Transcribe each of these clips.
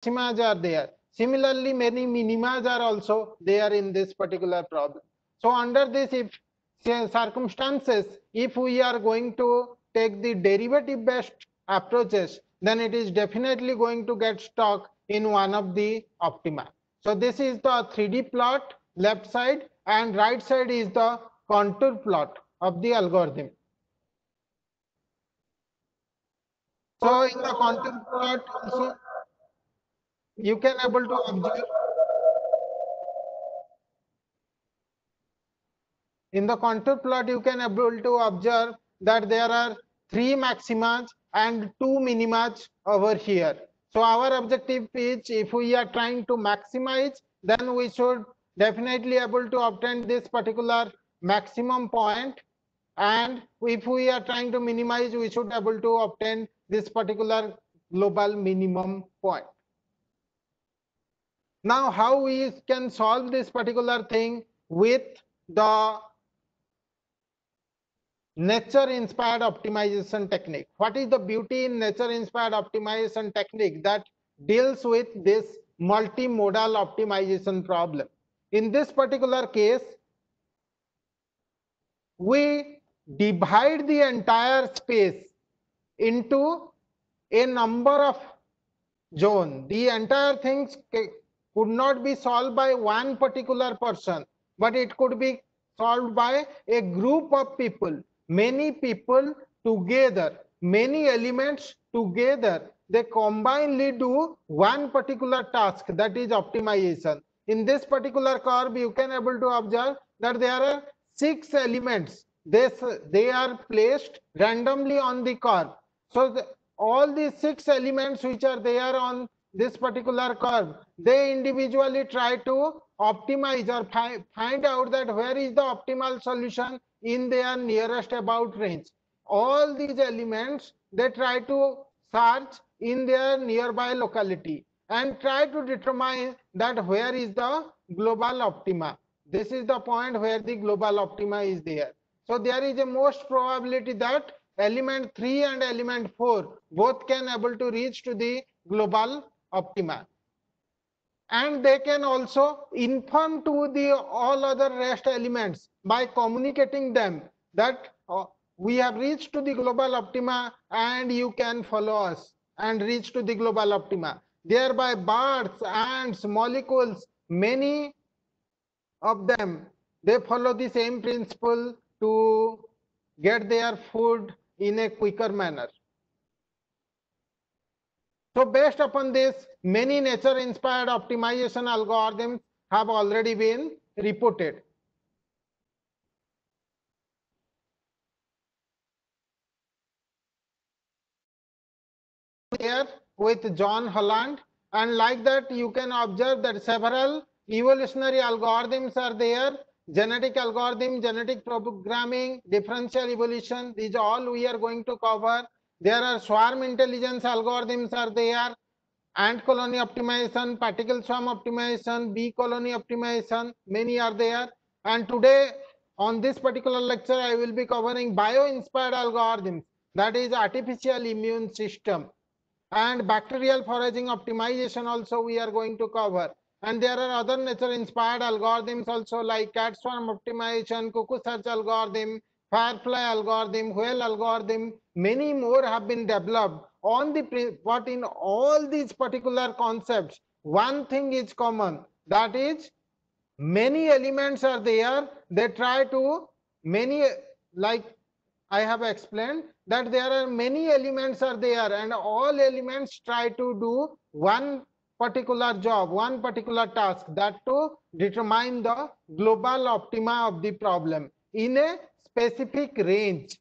maximas are there. Similarly, many minimas are also there in this particular problem. So under this, if circumstances, if we are going to take the derivative based approaches, then it is definitely going to get stuck in one of the optima. So this is the 3D plot left side, and right side is the contour plot of the algorithm. So in the contour plot also you can able to observe, in the contour plot you can able to observe that there are 3 maximas and 2 minimas over here. So our objective is, if we are trying to maximize, then we should definitely able to obtain this particular maximum point, and if we are trying to minimize, we should able to obtain this particular global minimum point. Now how we can solve this particular thing with the nature inspired optimization technique? What is the beauty in nature inspired optimization technique that deals with this multimodal optimization problem? In this particular case, we divide the entire space into a number of zone. The entire things could not be solved by one particular person, but it could be solved by a group of people, many people together, many elements together. They combinedly do one particular task, that is optimization. In this particular curve, you can able to observe that there are 6 elements. They are placed randomly on the curve. So all these 6 elements which are there on this particular curve, they individually try to optimize or find out that where is the optimal solution in their nearest about range. All these elements, they try to search in their nearby locality and try to determine that where is the global optima. This is the point where the global optima is there. So there is a most probability that element 3 and element 4 both can able to reach to the global optima, and they can also inform to the all other rest elements by communicating them that we have reached to the global optima and you can follow us and reach to the global optima. Thereby birds, ants, molecules, many of them, they follow the same principle to get their food in a quicker manner. So based upon this, many nature inspired optimization algorithms have already been reported. Here with John Holland, and like that you can observe that several evolutionary algorithms are there: genetic algorithm, genetic programming, differential evolution. These all we are going to cover. There are swarm intelligence algorithms are there, ant colony optimization, particle swarm optimization, bee colony optimization, many are there. And today on this particular lecture I will be covering bio inspired algorithms, that is artificial immune system, and bacterial foraging optimization also we are going to cover. And there are other nature inspired algorithms also, like cat swarm optimization, cuckoo search algorithm, firefly algorithm, whale algorithm. Many more have been developed on the, but in all these particular concepts one thing is common, that is many elements are there. They try to many, like I have explained that there are many elements are there, and all elements try to do one particular job, one particular task, that to determine the global optima of the problem in a specific range.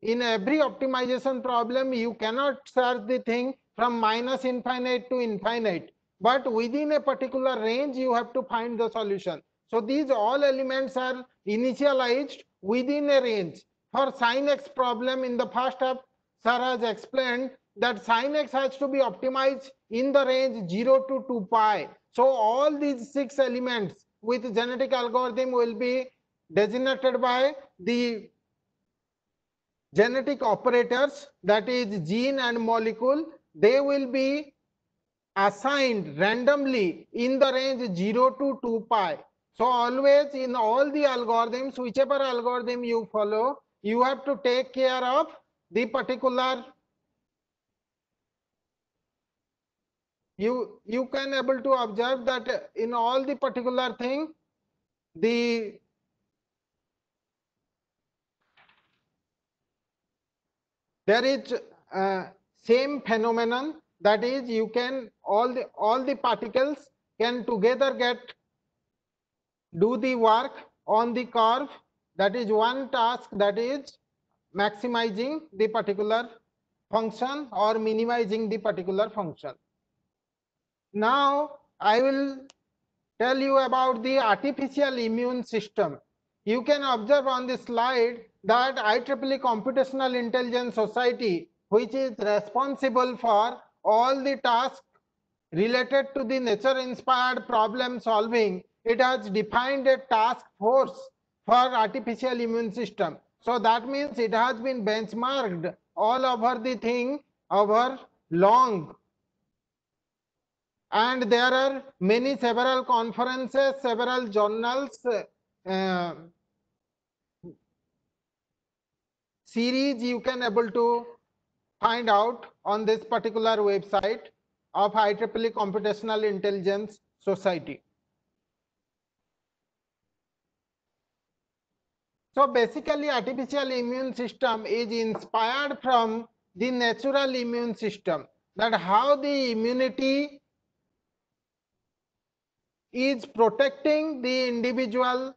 In every optimization problem, you cannot search the thing from minus infinite to infinite, but within a particular range you have to find the solution. So these all elements are initialized within a range. For sin x problem, in the first half sir has explained that sin x has to be optimized in the range 0 to 2 pi. So all these 6 elements with genetic algorithm will be designated by the genetic operators, that is gene and molecule. They will be assigned randomly in the range 0 to 2 pi. So always in all the algorithms, whichever algorithm you follow, you have to take care of the particular, you can able to observe that in all the particular thing, the there is same phenomenon, that is you can all the particles can together get do the work on the curve. That is one task, that is maximizing the particular function or minimizing the particular function. Now I will tell you about the artificial immune system. You can observe on the slide that IEEE Computational Intelligence Society, which is responsible for all the tasks related to the nature inspired problem solving, it has defined a task force for artificial immune system. So that means it has been benchmarked all over the thing over long, and there are many several conferences, several journals, uh, series you can able to find out on this particular website of IEEE Computational Intelligence Society. So basically artificial immune system is inspired from the natural immune system, that how the immunity is protecting the individual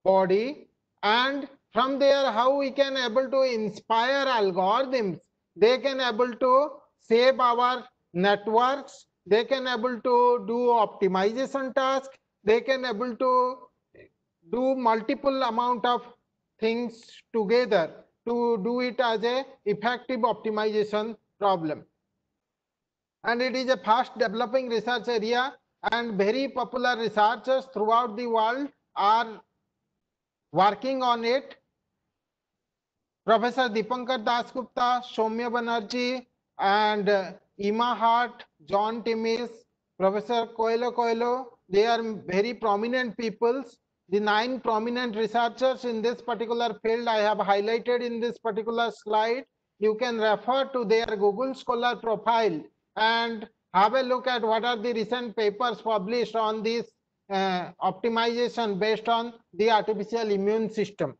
body, and from there how we can able to inspire algorithms, they can able to save our networks, they can able to do optimization task, they can able to do multiple amount of things together to do it as a effective optimization problem. And it is a fast developing research area, and very popular researchers throughout the world are working on it. Professor Dipankar Dasgupta, Soumya Banerjee, and Emma Hart, John Timmis, Professor Coelho, they are very prominent peoples. The 9 prominent researchers in this particular field I have highlighted in this particular slide. You can refer to their Google Scholar profile and have a look at what are the recent papers published on this optimization based on the artificial immune system.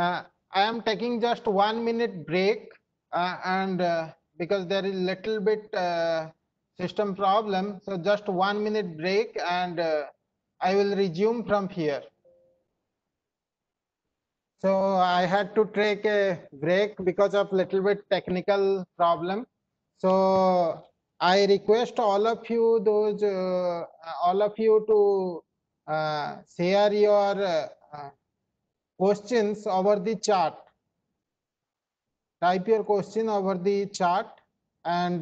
I am taking just 1 minute break, and because there is little bit system problem, so just 1 minute break, and I will resume from here. So I had to take a break because of little bit technical problem. So I request all of you, all of you to share your questions over the chat. Type your question over the chat, and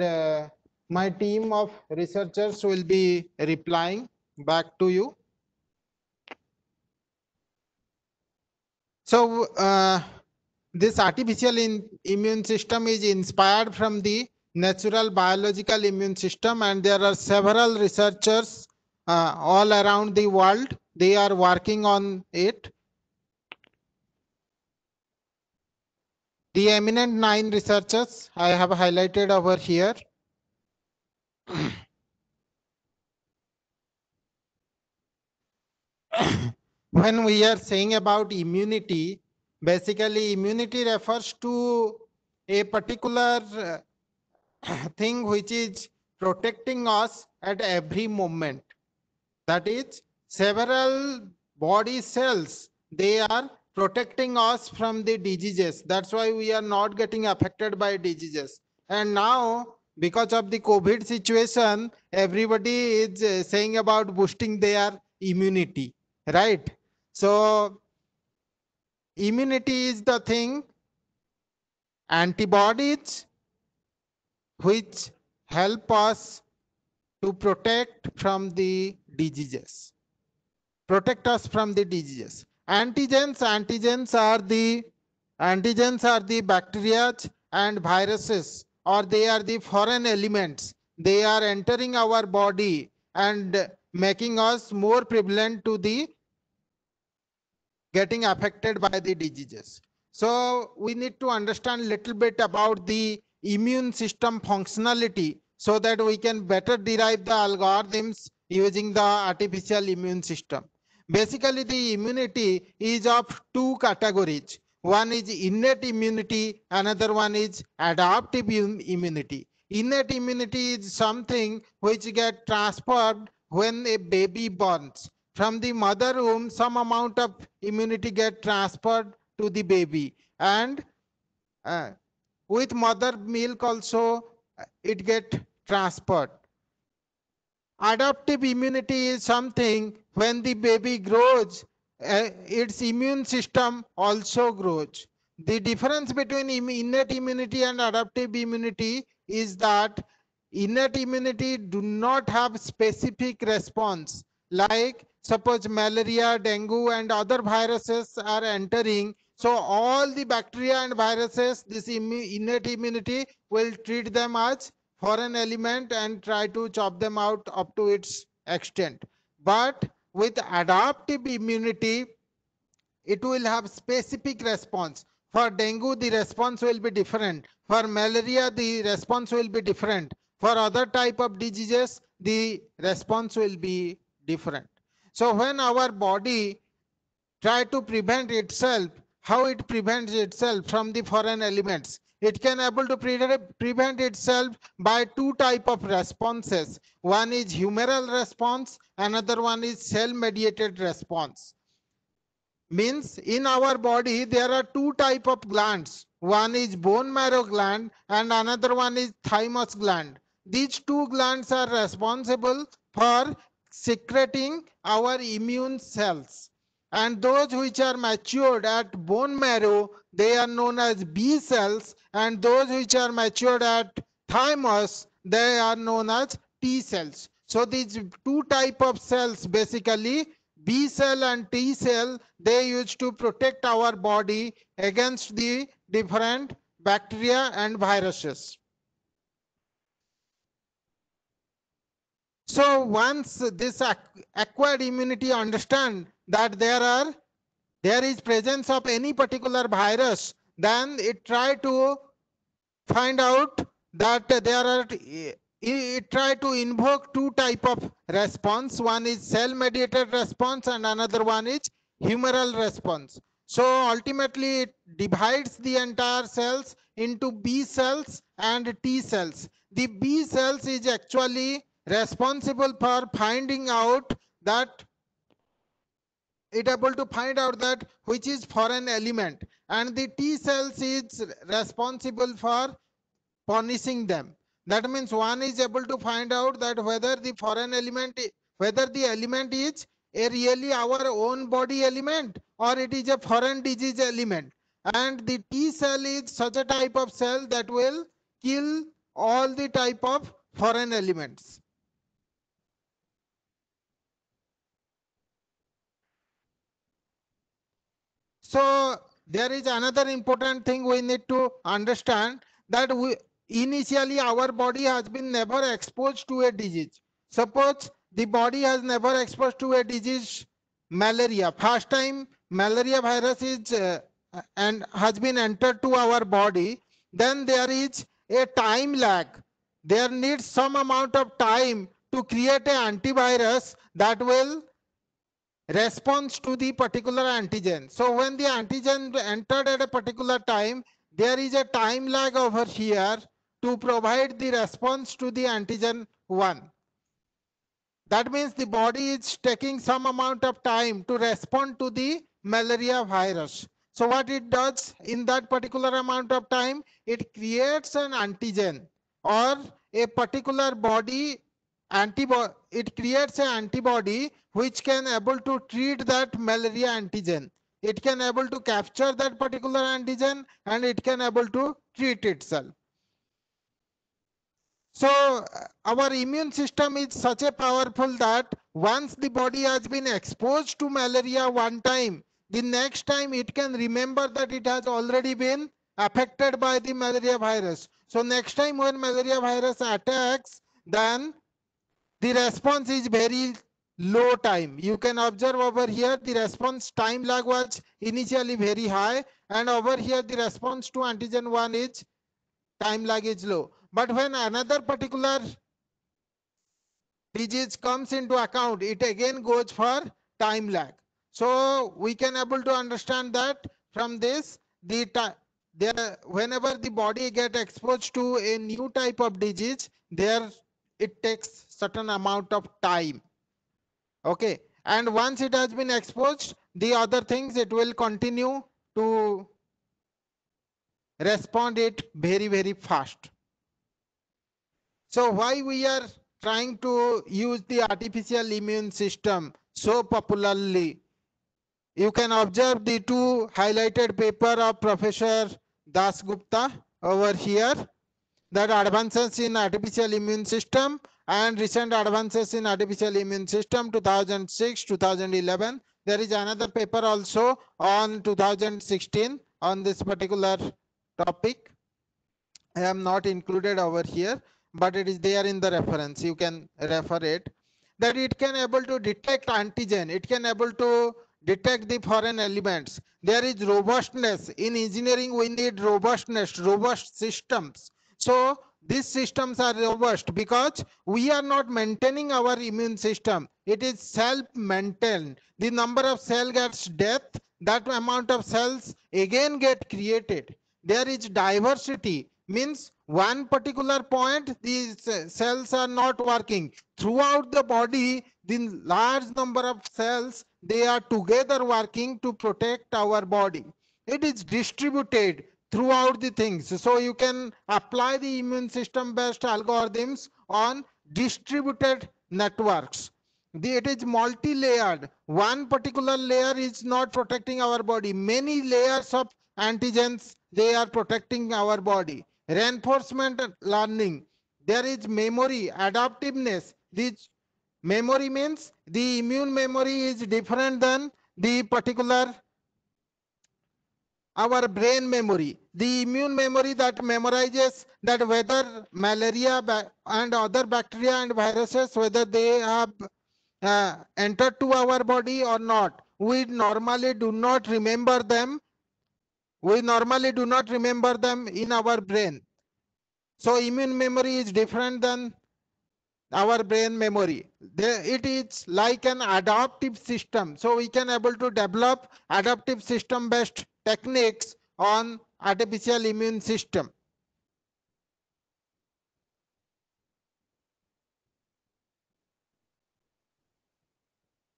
my team of researchers will be replying back to you. So this artificial immune system is inspired from the natural biological immune system, and there are several researchers all around the world. They are working on it. The eminent 9 researchers I have highlighted over here. When we are saying about immunity, basically immunity refers to a particular thing which is protecting us at every moment. That is, several body cells, they are protecting us from the diseases. That's why we are not getting affected by diseases. And now, because of the COVID situation, everybody is saying about boosting their immunity, right? So immunity is the thing, antibodies which help us to protect from the diseases, protect us from the diseases. Antigens are the bacteria and viruses, or they are the foreign elements. They are entering our body and making us more prevalent to the getting affected by the diseases. So we need to understand a little bit about the immune system functionality so that we can better derive the algorithms using the artificial immune system. Basically, the immunity is of two categories. One is innate immunity, another one is adaptive immunity. Innate immunity is something which gets transferred when a baby borns. From the mother womb, some amount of immunity get transferred to the baby, and uh, with mother milk also it get transferred. Adaptive immunity is something when the baby grows, its immune system also grows. The difference between innate immunity and adaptive immunity is that innate immunity do not have specific response. Like suppose malaria, dengue and other viruses are entering. So all the bacteria and viruses, this innate immunity will treat them as foreign element and try to chop them out up to its extent. But with adaptive immunity, it will have specific response. For dengue, the response will be different. For malaria, the response will be different. For other type of diseases, the response will be different. So when our body try to prevent itself, how it prevents itself from the foreign elements, it can able to prevent itself by two type of responses. One is humoral response, another one is cell mediated response. Means in our body there are two type of glands. One is bone marrow gland and another one is thymus gland. These two glands are responsible for secreting our immune cells, and those which are matured at bone marrow, they are known as B cells, and those which are matured at thymus, they are known as T cells. So these two type of cells, basically B cell and T cell, they used to protect our body against the different bacteria and viruses. So once this acquired immunity understand that there is presence of any particular virus, then it try to find out that there are, it try to invoke two type of response. One is cell mediated response and another one is humoral response. So ultimately it divides the entire cells into B cells and T cells. The B cells is actually responsible for finding out that it able to find out that which is foreign element, and the T cells is responsible for punishing them. That means one is able to find out that whether the foreign element, whether the element is a really our own body element or it is a foreign disease element. And the T cell is such a type of cell that will kill all the type of foreign elements. So there is another important thing we need to understand, that initially our body has been never exposed to a disease. Suppose the body has never exposed to a disease, malaria. First time malaria virus is and has been entered to our body, then there is a time lag. There needs some amount of time to create an antivirus that will response to the particular antigen. So when the antigen entered at a particular time, there is a time lag over here to provide the response to the antigen 1. That means the body is taking some amount of time to respond to the malaria virus. So what it does in that particular amount of time, it creates an antigen or a particular body antibody. It creates an antibody which can able to treat that malaria antigen. it can able to capture that particular antigen and it can able to treat itself. So our immune system is such a powerful that once the body has been exposed to malaria one time, the next time it can remember that it has already been affected by the malaria virus. So next time when malaria virus attacks, then the response is very low time. You can observe over here the response time lag was initially very high, and over here the response to antigen 1 is time lag is low. But when another particular disease comes into account, it again goes for time lag. So we can able to understand that from this, whenever the body get exposed to a new type of disease, there it takes certain amount of time. Okay, and once it has been exposed, the other things it will continue to respond it very fast. So why we are trying to use the artificial immune system so popularly? You can observe the two highlighted paper of Professor Dasgupta over here, that advances in artificial immune system and recent advances in artificial immune system 2006 2011. There is another paper also on 2016 on this particular topic. I am not included over here, but it is there in the reference. You can refer it. That it can able to detect antigen. It can able to detect the foreign elements. There is robustness. In engineering, we need robustness, robust systems. So these systems are robust because we are not maintaining our immune system. It is self-maintained. The number of cell gets death, that amount of cells again get created. There is diversity, means one particular point these cells are not working. Throughout the body, the large number of cells, they are together working to protect our body. It is distributed throughout the things. So you can apply the immune system based algorithms on distributed networks. It is multi-layered. One particular layer is not protecting our body. Many layers of antigens, they are protecting our body. Reinforcement learning. There is memory, adaptiveness. This memory means the immune memory is different than the particular our brain memory. The immune memory that memorizes that whether malaria and other bacteria and viruses, whether they have entered to our body or not. We normally do not remember them. We normally do not remember them in our brain. So immune memory is different than our brain memory. It is like an adaptive system. So we can able to develop adaptive system based techniques on artificial immune system.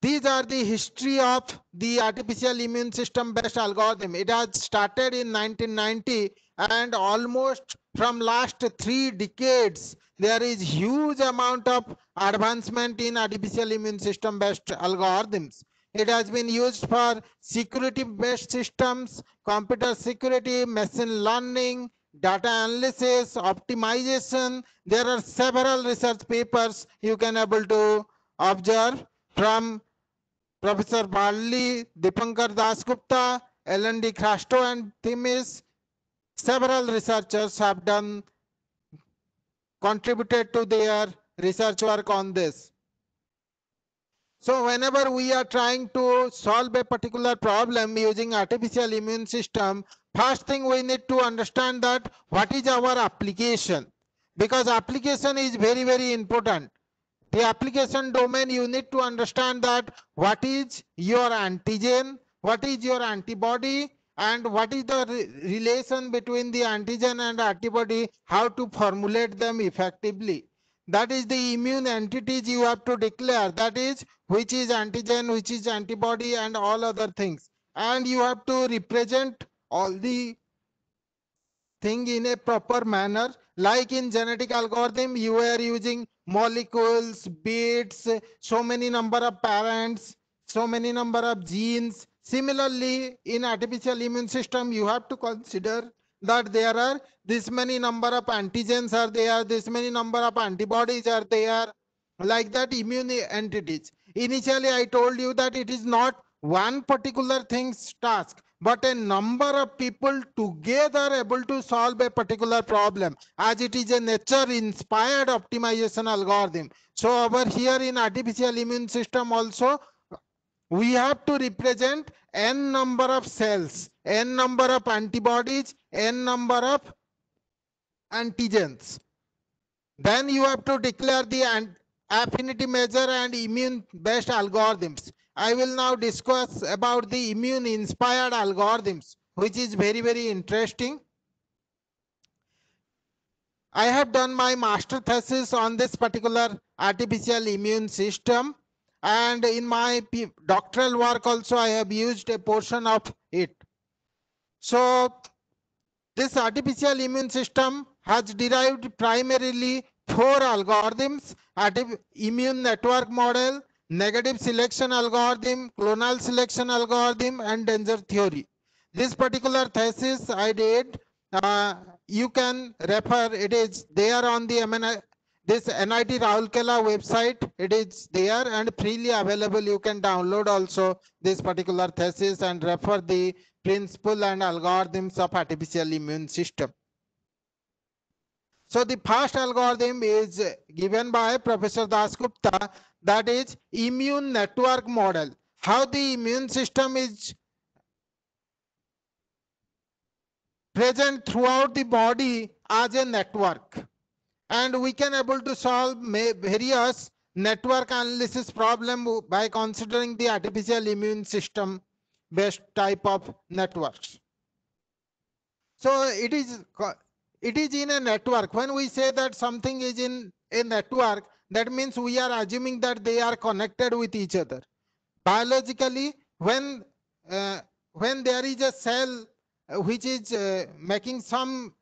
These are the history of the artificial immune system based algorithm. It has started in 1990 and almost from last 3 decades, there is huge amount of advancement in artificial immune system based algorithms. It has been used for security based systems, computer security, machine learning, data analysis, optimization. There are several research papers you can able to observe from Professor Barley, Dipankar Dasgupta, L&D Krasto and Themis. Several researchers have contributed to their research work on this. So whenever we are trying to solve a particular problem using artificial immune system, first thing we need to understand that what is our application, because application is very important. The application domain, you need to understand that what is your antigen, what is your antibody, and what is the relation between the antigen and antibody, how to formulate them effectively. That is the immune entities you have to declare, that is which is antigen, which is antibody and all other things. And you have to represent all the thing in a proper manner. Like in genetic algorithm, you are using molecules, bits, so many number of parents, so many number of genes, Similarly, in artificial immune system, you have to consider that there are this many number of antigens are there, this many number of antibodies are there, like that immune entities. Initially, I told you that it is not one particular thing's task, but a number of people together able to solve a particular problem, as it is a nature inspired optimization algorithm. So over here in artificial immune system also, we have to represent n number of cells, n number of antibodies, n number of antigens. Then you have to declare the affinity measure and immune based algorithms. I will now discuss about the immune inspired algorithms, which is very interesting. I have done my master thesis on this particular artificial immune system, and in my doctoral work also I have used a portion of it. So this artificial immune system has derived primarily 4 algorithms: immune network model, negative selection algorithm, clonal selection algorithm, and danger theory. This particular thesis I did, you can refer, it is there on the this NIT Raulkela website. It is there and freely available. You can download also this particular thesis and refer the principle and algorithms of artificial immune system. So the first algorithm is given by Professor Dasgupta, that is immune network model. How the immune system is present throughout the body as a network, and we can able to solve various network analysis problem by considering the artificial immune system based type of networks. So it is in a network. When we say that something is in a network, that means we are assuming that they are connected with each other. Biologically, when there is a cell which is making some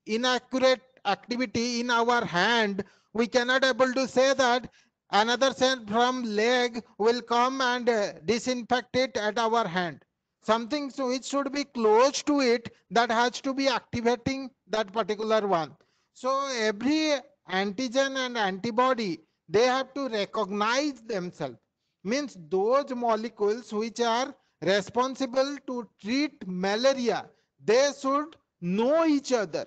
inaccurate activity in our hand, we cannot able to say that another cell from leg will come and disinfect it at our hand. Something which should be close to it, that has to be activating that particular one. So every antigen and antibody, they have to recognize themselves. Means those molecules which are responsible to treat malaria, they should know each other,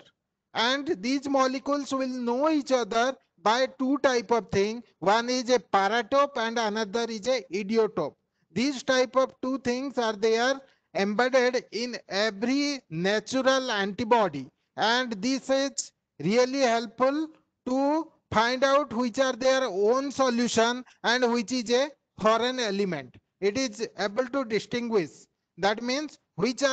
and these molecules will know each other by two type of thing. One is a paratope and another is a idiotope. These type of two things are there embedded in every natural antibody, and this is really helpful to find out which are their own solution and which is a foreign element. It is able to distinguish. That means which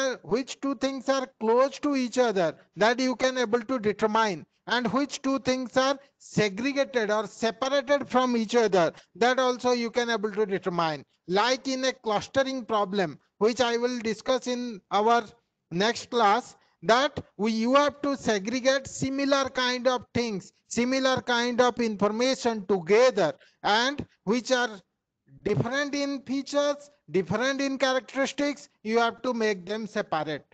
two things are close to each other, that you can able to determine, and which two things are segregated or separated from each other, that also you can able to determine. Like in a clustering problem, which I will discuss in our next class, that you have to segregate similar kind of things, similar kind of information together, and which are different in features, different in characteristics, you have to make them separate.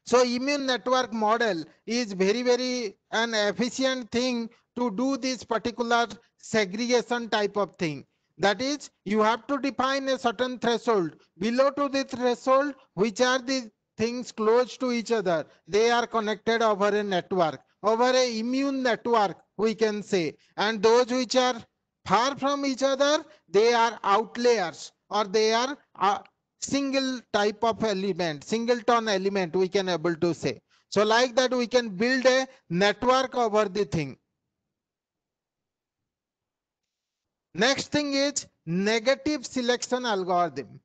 So immune network model is very an efficient thing to do this particular segregation type of thing. That is, you have to define a certain threshold. Below to the threshold, which are the things close to each other, they are connected over a network, over a immune network, we can say. And those which are far from each other, they are outliers, or they are single type of element, singleton element, we can able to say. So like that, we can build a network over the thing. Next thing is negative selection algorithm.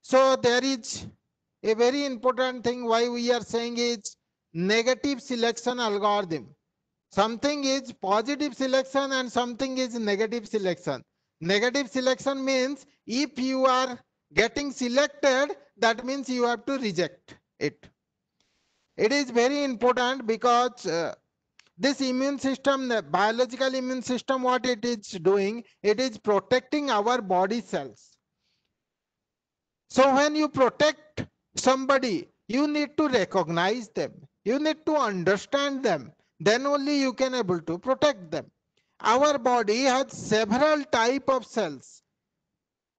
So there is a very important thing why we are saying is negative selection algorithm. Something is positive selection and something is negative selection. Negative selection means if you are getting selected, that means you have to reject it. It is very important because this immune system, the biological immune system, what it is doing, it is protecting our body cells. So when you protect somebody, you need to recognize them. You need to understand them. Then only you can able to protect them. Our body has several type of cells.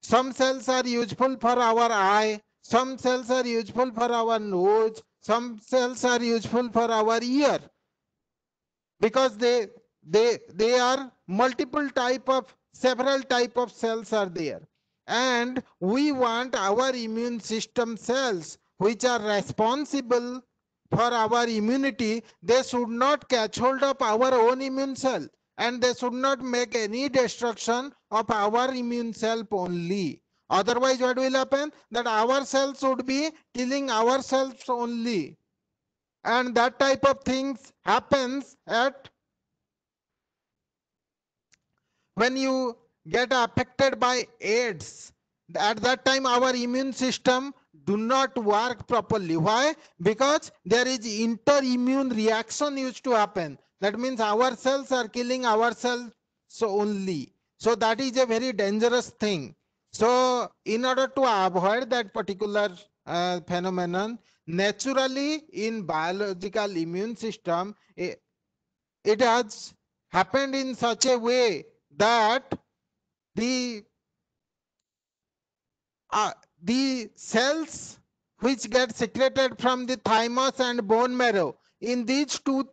Some cells are useful for our eye. Some cells are useful for our nose. Some cells are useful for our ear, because they are multiple type of, several type of cells are there, and we want our immune system cells which are responsible for our immunity, they should not catch hold of our own immune cell, and they should not make any destruction of our immune cell only. Otherwise what will happen, that our cells would be killing ourselves only, and that type of things happens at when you get affected by AIDS. At that time our immune system do not work properly. Why? Because there is inter-immune reaction used to happen. That means our cells are killing ourselves so only. So that is a very dangerous thing. So in order to avoid that particular phenomenon, naturally in biological immune system, it has happened in such a way that the uh, the cells which get secreted from the thymus and bone marrow, in these two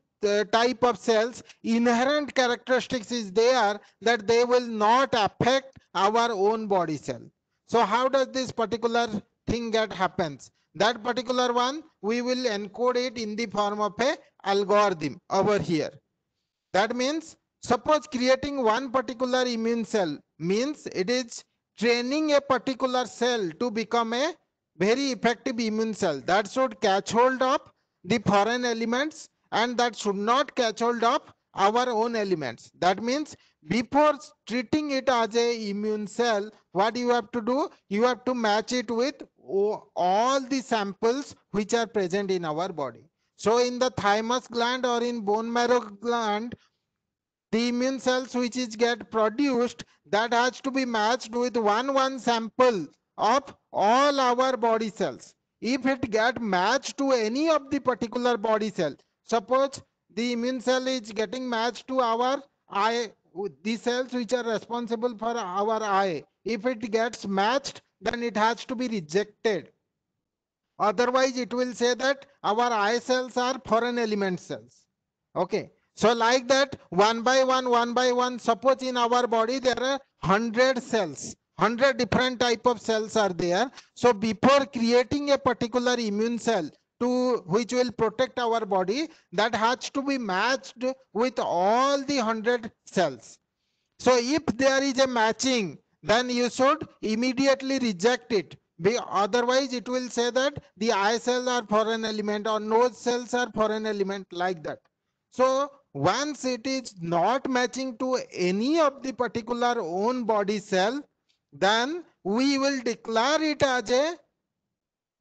type of cells, inherent characteristics is there that they will not affect our own body cell. So how does this particular thing get happens? That particular one we will encode it in the form of a algorithm over here. That means, suppose creating one particular immune cell means it is training a particular cell to become a very effective immune cell that should catch hold of the foreign elements and that should not catch hold of our own elements. That means before treating it as a immune cell, what you have to do, you have to match it with all the samples which are present in our body. So in the thymus gland or in bone marrow gland, the immune cells which is get produced, that has to be matched with one sample of all our body cells. If it get matched to any of the particular body cell, suppose the immune cell is getting matched to our eye, the cells which are responsible for our eye, if it gets matched, then it has to be rejected. Otherwise it will say that our eye cells are foreign element cells. Okay. So like that, one by one, suppose in our body there are 100 cells, 100 different type of cells are there. So before creating a particular immune cell to which will protect our body, that has to be matched with all the 100 cells. So if there is a matching, then you should immediately reject it. Otherwise it will say that the eye cells are foreign element or nose cells are foreign element, like that. So once it is not matching to any of the particular own body cell, then we will declare it as a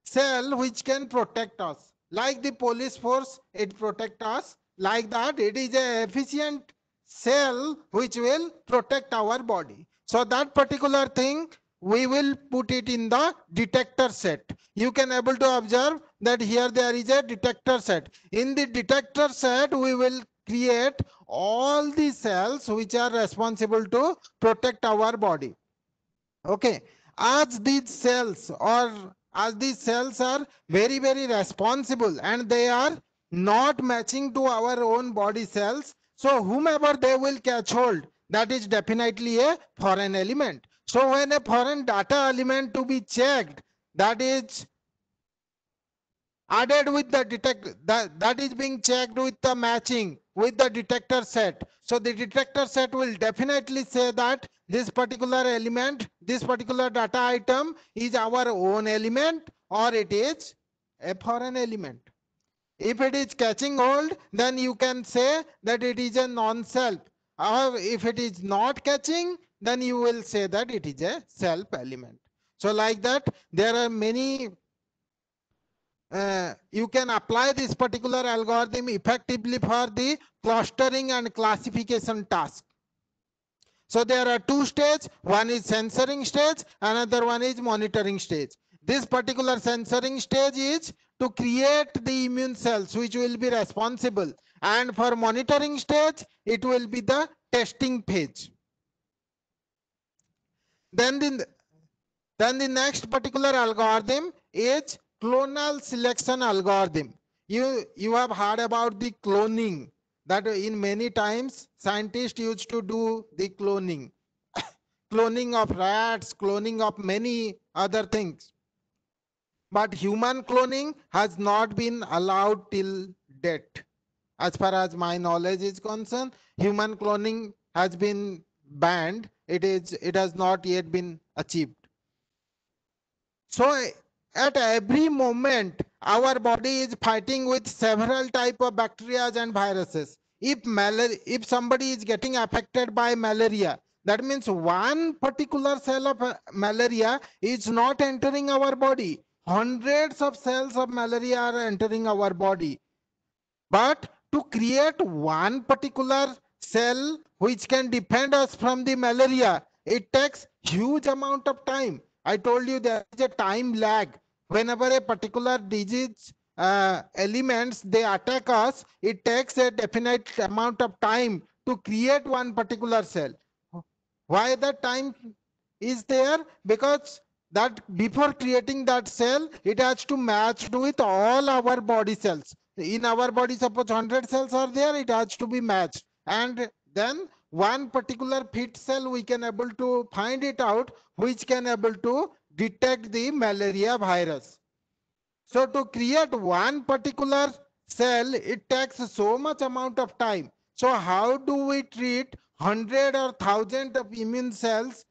cell which can protect us. Like the police force, it protect us. Like that, it is a efficient cell which will protect our body. So that particular thing, we will put it in the detector set. You can able to observe that here there is a detector set. In the detector set, we will create all the cells which are responsible to protect our body. Okay. As these cells are very, very responsible and they are not matching to our own body cells, so whomever they will catch hold, that is definitely a foreign element. So when a foreign data element to be checked, that is added with the detector, that is being checked with the matching with the detector set. So the detector set will definitely say that this particular element, this particular data item is our own element or it is a foreign element. If it is catching hold, then you can say that it is a non-self. Or if it is not catching, then you will say that it is a self element. So like that, there are many you can apply this particular algorithm effectively for the clustering and classification task. So there are two stages. One is censoring stage, another one is monitoring stage. This particular censoring stage is to create the immune cells which will be responsible, and for monitoring stage it will be the testing phase. Then the next particular algorithm is clonal selection algorithm. You have heard about the cloning, that in many times scientists used to do the cloning. Cloning of rats, cloning of many other things. But human cloning has not been allowed till date. As far as my knowledge is concerned, human cloning has been banned. It has not yet been achieved. So at every moment, our body is fighting with several type of bacteria and viruses. If somebody is getting affected by malaria, that means one particular cell of malaria is not entering our body. Hundreds of cells of malaria are entering our body. But to create one particular cell which can defend us from the malaria, it takes huge amount of time. I told you there is a time lag. Whenever a particular disease elements they attack us, it takes a definite amount of time to create one particular cell. Why the time is there? Because that before creating that cell, it has to match with all our body cells. In our body, suppose 100 cells are there, it has to be matched. And then one particular fit cell, we can able to find it out, which can able to detect the malaria virus. So to create one particular cell, it takes so much amount of time. So how do we treat 100 or 1000 of immune cells,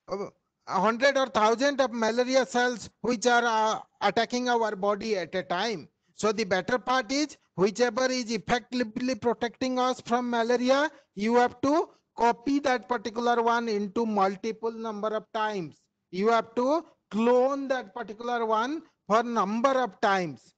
100 or 1000 of malaria cells which are attacking our body at a time? So the better part is, whichever is effectively protecting us from malaria, you have to copy that particular one into multiple number of times. You have to clone that particular one for number of times.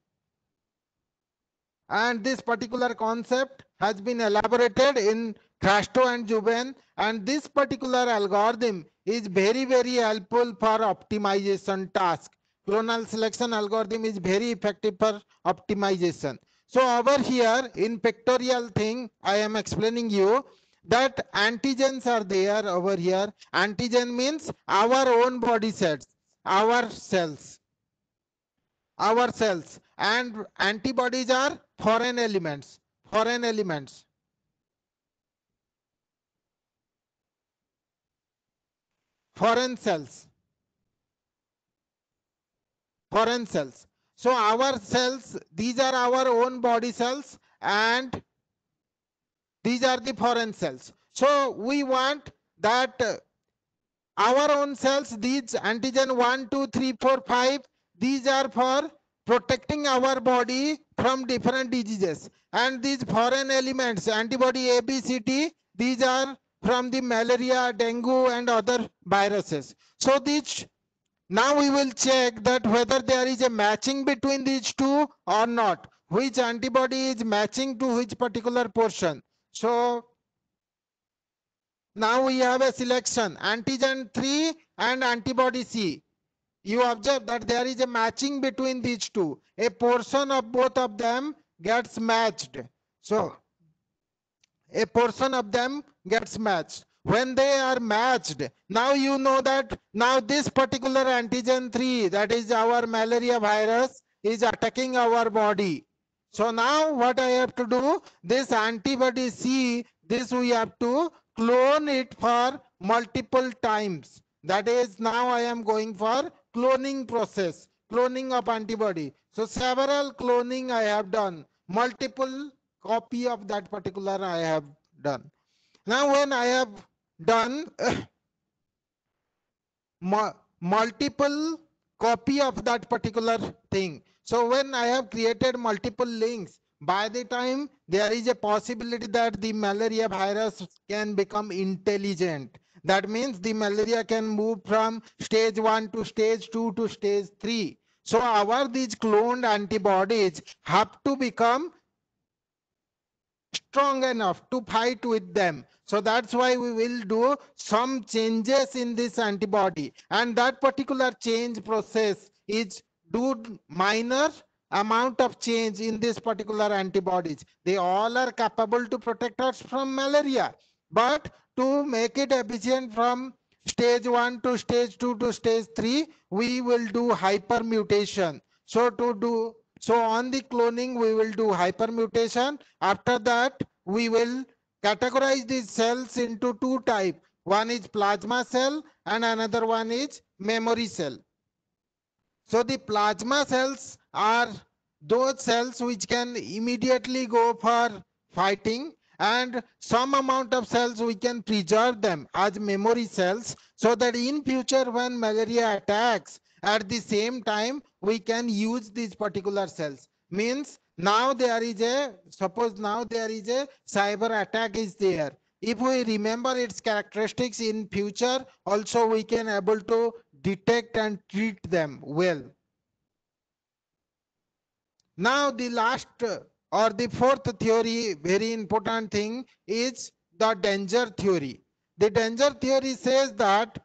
And this particular concept has been elaborated in Crasto and Juven, and this particular algorithm is very, very helpful for optimization task. Clonal selection algorithm is very effective for optimization. So over here in pictorial thing, I am explaining you that antigens are there over here. Antigen means our own body cells, our cells, and antibodies are foreign elements, foreign cells. So our cells, these are our own body cells, and these are the foreign cells. So we want that our own cells, these antigen 1, 2, 3, 4, 5, these are for protecting our body from different diseases. And these foreign elements, antibody A, B, C, D, these are from the malaria, dengue, and other viruses. So these, now we will check that whether there is a matching between these two or not. Which antibody is matching to which particular portion. So now we have a selection, antigen 3 and antibody C. You observe that there is a matching between these two. A portion of both of them gets matched. So a portion of them gets matched. When they are matched, now you know that now this particular antigen 3, that is our malaria virus, is attacking our body. So now what I have to do, this antibody C, this we have to clone it for multiple times. That is, now I am going for cloning process, cloning of antibody. So several cloning I have done, multiple copy of that particular I have done. Now when I have done multiple copy of that particular thing, so when I have created multiple links, by the time there is a possibility that the malaria virus can become intelligent. That means the malaria can move from stage 1 to stage 2 to stage 3. So our these cloned antibodies have to become strong enough to fight with them. So that's why we will do some changes in this antibody, and that particular change process is do minor amount of change in this particular antibodies. They all are capable to protect us from malaria, but to make it efficient from stage 1 to stage 2 to stage 3, we will do hypermutation. So on the cloning, we will do hypermutation. After that, we will categorize these cells into two types. One is plasma cell and another one is memory cell. So the plasma cells are those cells which can immediately go for fighting, and some amount of cells we can preserve them as memory cells, so that in future when malaria attacks, at the same time we can use these particular cells. Means now there is a, suppose now there is a cyber attack is there. If we remember its characteristics in future, also we can able to detect and treat them well. Now the last or the fourth theory, very important thing, is the danger theory. The danger theory says that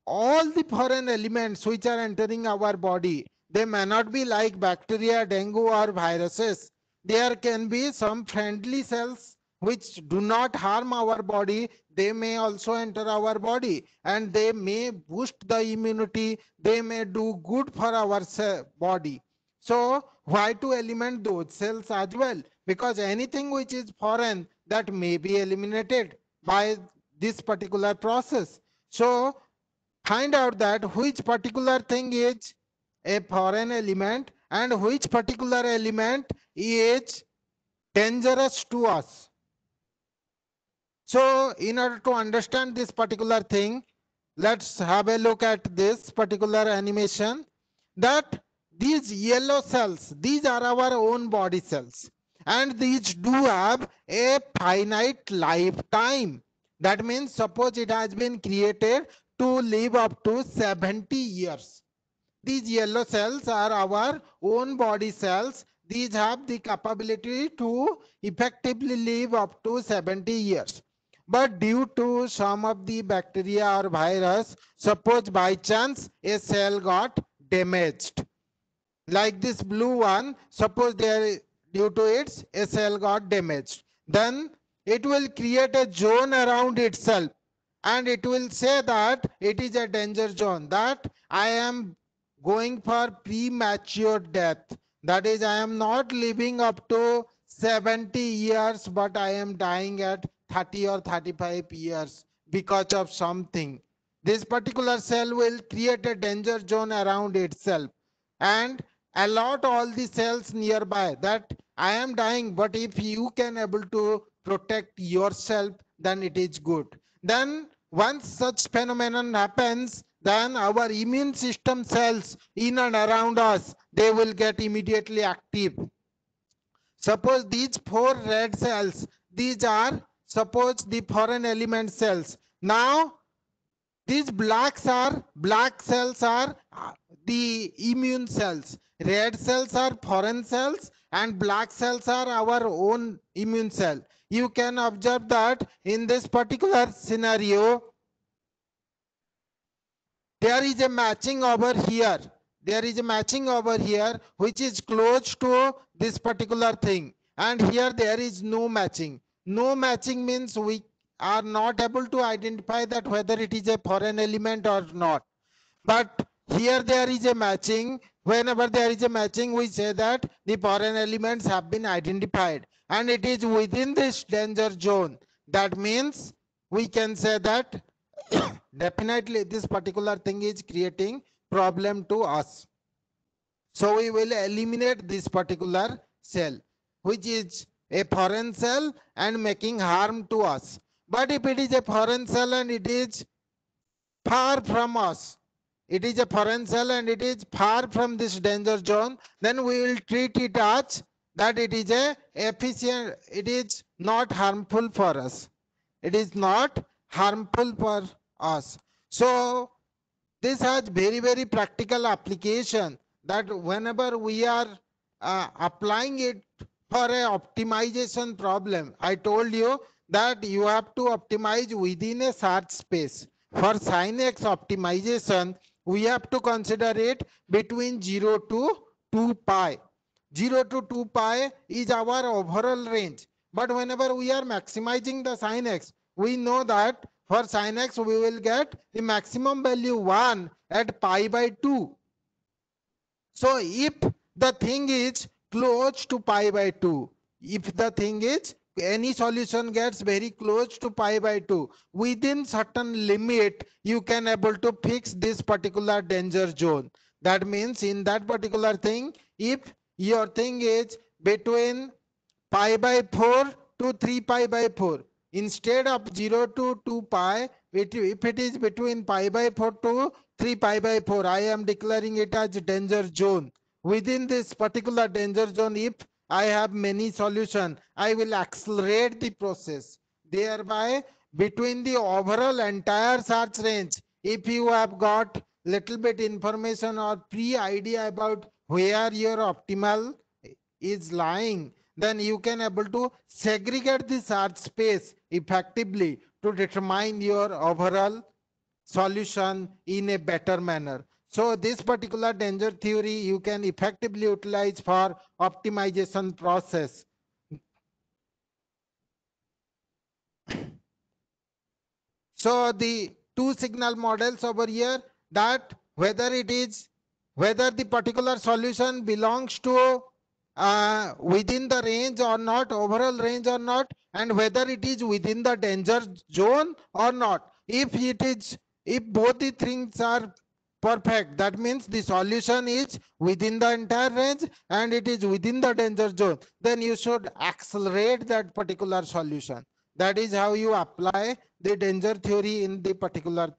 all the foreign elements which are entering our body, they may not be like bacteria, dengue or viruses. There can be some friendly cells which do not harm our body. They may also enter our body and they may boost the immunity. They may do good for our body. So why to eliminate those cells as well? Because anything which is foreign, that may be eliminated by this particular process. So find out that which particular thing is a foreign element and which particular element is dangerous to us. So in order to understand this particular thing, let's have a look at this particular animation, that these yellow cells, these are our own body cells, and these do have a finite lifetime. That means suppose it has been created to live up to 70 years. These yellow cells are our own body cells. These have the capability to effectively live up to 70 years. But due to some of the bacteria or virus, suppose by chance a cell got damaged. Like this blue one, suppose there due to its a cell got damaged. Then it will create a zone around itself and it will say that it is a danger zone, that I am going for premature death. That is, I am not living up to 70 years, but I am dying at 30 or 35 years because of something. This particular cell will create a danger zone around itself and allot all the cells nearby that I am dying, but if you can able to protect yourself, then it is good. Then once such phenomenon happens, then our immune system cells in and around us, they will get immediately active. Suppose these four red cells, these are suppose the foreign element cells. Now these black cells are the immune cells. Red cells are foreign cells and black cells are our own immune cell. You can observe that in this particular scenario, there is a matching over here. There is a matching over here which is close to this particular thing. And here there is no matching. No matching means we are not able to identify that whether it is a foreign element or not. But here there is a matching. Whenever there is a matching, we say that the foreign elements have been identified and it is within this danger zone. That means we can say that definitely this particular thing is creating problem to us. So we will eliminate this particular cell, which is a foreign cell and making harm to us. But if it is a foreign cell and it is far from us, it is a foreign cell and it is far from this danger zone, then we will treat it as that it is a efficient, it is not harmful for us. It is not harmful for us. So this has very practical application, that whenever we are applying it for a optimization problem. I told you that you have to optimize within a search space. For sin x optimization, we have to consider it between 0 to 2 pi. 0 to 2 pi is our overall range. But whenever we are maximizing the sin x, we know that for sin x, we will get the maximum value 1 at pi by 2. So if the thing is close to pi by 2, if the thing is any solution gets very close to pi by 2, within certain limit, you can able to fix this particular danger zone. That means in that particular thing, if your thing is between pi by 4 to 3 pi by 4, instead of 0 to 2 pi, if it is between pi by 4 to 3 pi by 4, I am declaring it as danger zone. Within this particular danger zone, if I have many solution, I will accelerate the process. Thereby, between the overall entire search range, if you have got little bit information or pre-idea about where your optimal is lying, then you can able to segregate the search space effectively to determine your overall solution in a better manner. So this particular danger theory you can effectively utilize for optimization process. So the two signal models over here, that whether the particular solution belongs to within the range or not, overall range or not, and whether it is within the danger zone or not. If both the things are perfect, that means the solution is within the entire range and it is within the danger zone, then you should accelerate that particular solution. That is how you apply the danger theory in the particular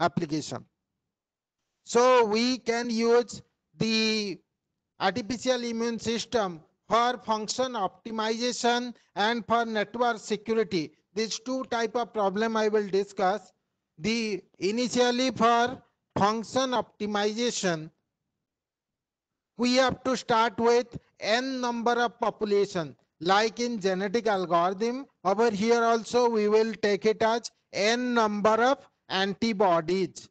application. So we can use the artificial immune system for function optimization and for network security. These two type of problem I will discuss. The initially for function optimization, we have to start with n number of population. Like in genetic algorithm, over here also we will take it as n number of antibodies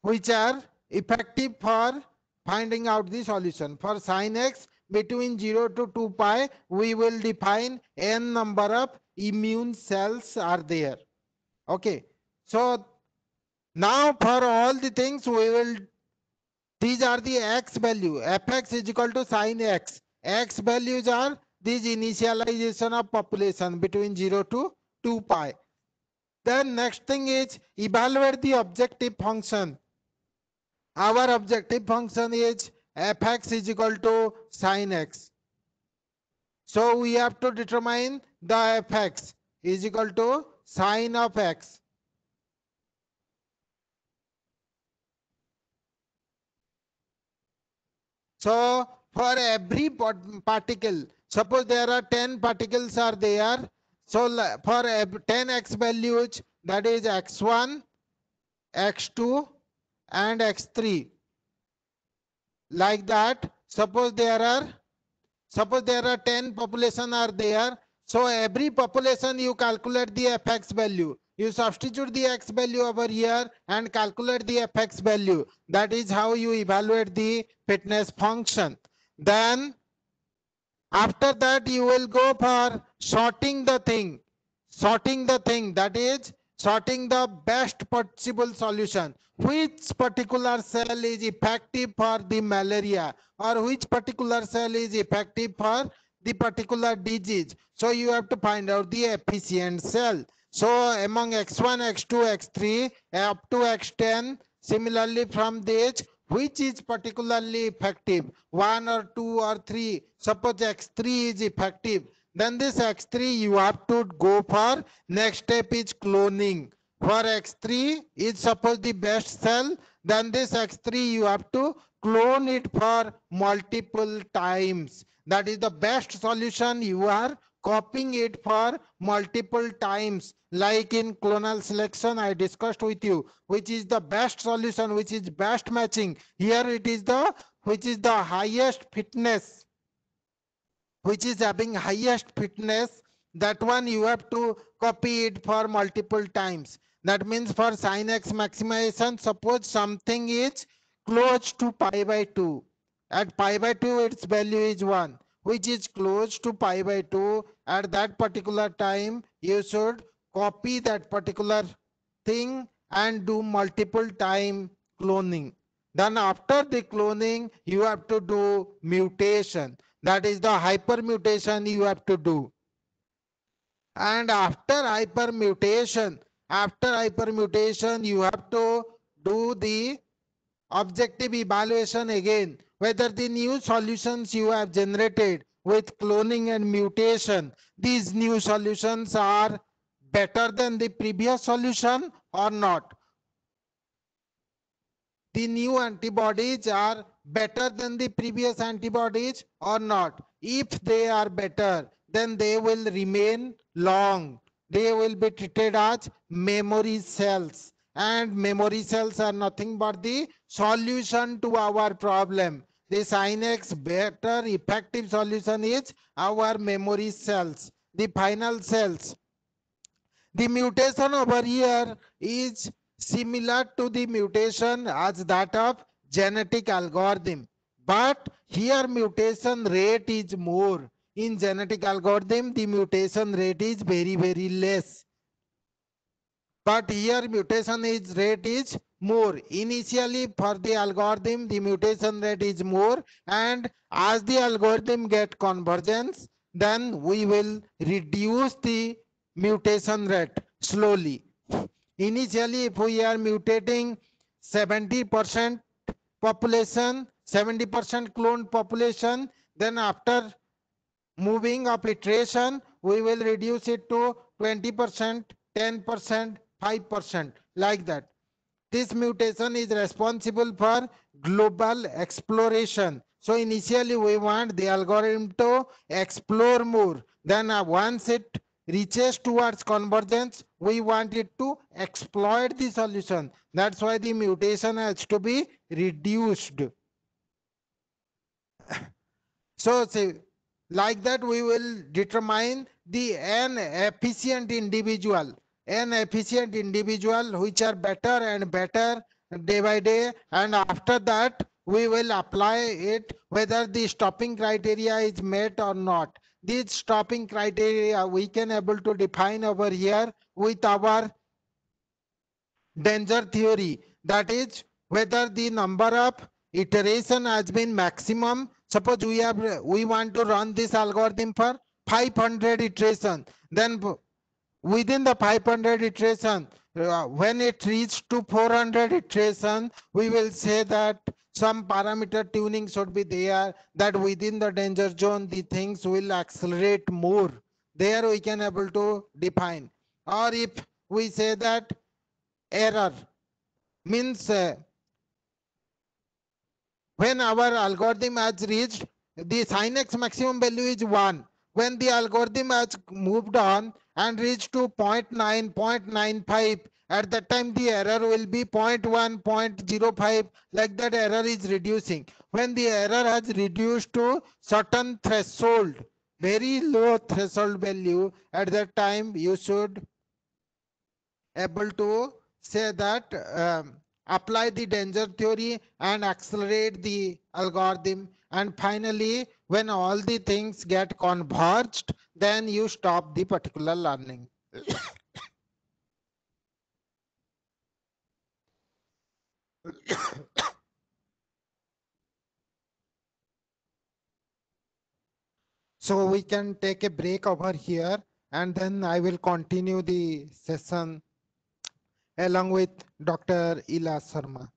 which are effective for finding out the solution. For sin x, between 0 to 2 pi, we will define n number of immune cells are there. Okay. So now for all the things we will, these are the x value. Fx is equal to sin x. X values are these initialization of population between 0 to 2 pi. Then next thing is evaluate the objective function. Our objective function is fx is equal to sin x. So we have to determine the fx is equal to sin of x. So for every particle, suppose there are 10 particles are there. So for 10 x values, that is x1, x2 and x3. Like that, suppose there are 10 population are there. So every population you calculate the fx value. You substitute the x value over here and calculate the fx value. That is how you evaluate the fitness function. Then after that you will go for sorting the thing. That is sorting the best possible solution. Which particular cell is effective for the malaria or which particular cell is effective for the particular disease. So you have to find out the efficient cell. So among x1, x2, x3 up to x10, similarly from this, which is particularly effective, 1 or 2 or 3. Suppose x3 is effective, then this x3 you have to go for next step is cloning. For x3 is suppose the best cell, then this x3 you have to clone it for multiple times. That is the best solution. You are copying it for multiple times. Like in clonal selection I discussed with you, which is the best solution, which is best matching. Here it is the which is the highest fitness. which is having highest fitness, that one you have to copy it for multiple times. That means for sin x maximization, suppose something is close to pi by 2. At pi by 2, its value is 1, which is close to pi by 2. At that particular time, you should copy that particular thing and do multiple time cloning. Then after the cloning, you have to do mutation. That is the hypermutation you have to do. And after hypermutation, you have to do the objective evaluation again, whether the new solutions you have generated with cloning and mutation, these new solutions are better than the previous solution or not. The new antibodies are better than the previous antibodies or not. If they are better, then they will remain long. They will be treated as memory cells. And memory cells are nothing but the solution to our problem. The Sinex better effective solution is our memory cells, the final cells. The mutation over here is similar to the mutation as that of genetic algorithm. But here mutation rate is more. In genetic algorithm, the mutation rate is very, very less. But here mutation is rate is more. Initially for the algorithm, the mutation rate is more. And as the algorithm get convergence, then we will reduce the mutation rate slowly. Initially, if we are mutating 70% population, 70% cloned population, then after moving of iteration, we will reduce it to 20%, 10%, 5%, like that. This mutation is responsible for global exploration. So initially we want the algorithm to explore more. Then once it reaches towards convergence, we want it to exploit the solution. That's why the mutation has to be reduced. So like that we will determine the n efficient individual which are better and better day by day, and after that we will apply it whether the stopping criteria is met or not. These stopping criteria we can able to define over here with our danger theory, that is whether the number of iteration has been maximum. Suppose we want to run this algorithm for 500 iteration, then within the 500 iteration, when it reaches to 400 iteration, we will say that some parameter tuning should be there, that within the danger zone the things will accelerate more. There we can able to define. Or if we say that error means when our algorithm has reached the sin x maximum value is 1, when the algorithm has moved on and reached to 0.9, 0.95, at that time the error will be 0.1, 0.05, like that error is reducing. When the error has reduced to certain threshold, very low threshold value, at that time you should able to say that apply the danger theory and accelerate the algorithm, and finally when all the things get converged, then you stop the particular learning. So we can take a break over here, and then I will continue the session along with Dr. Ila Sharma.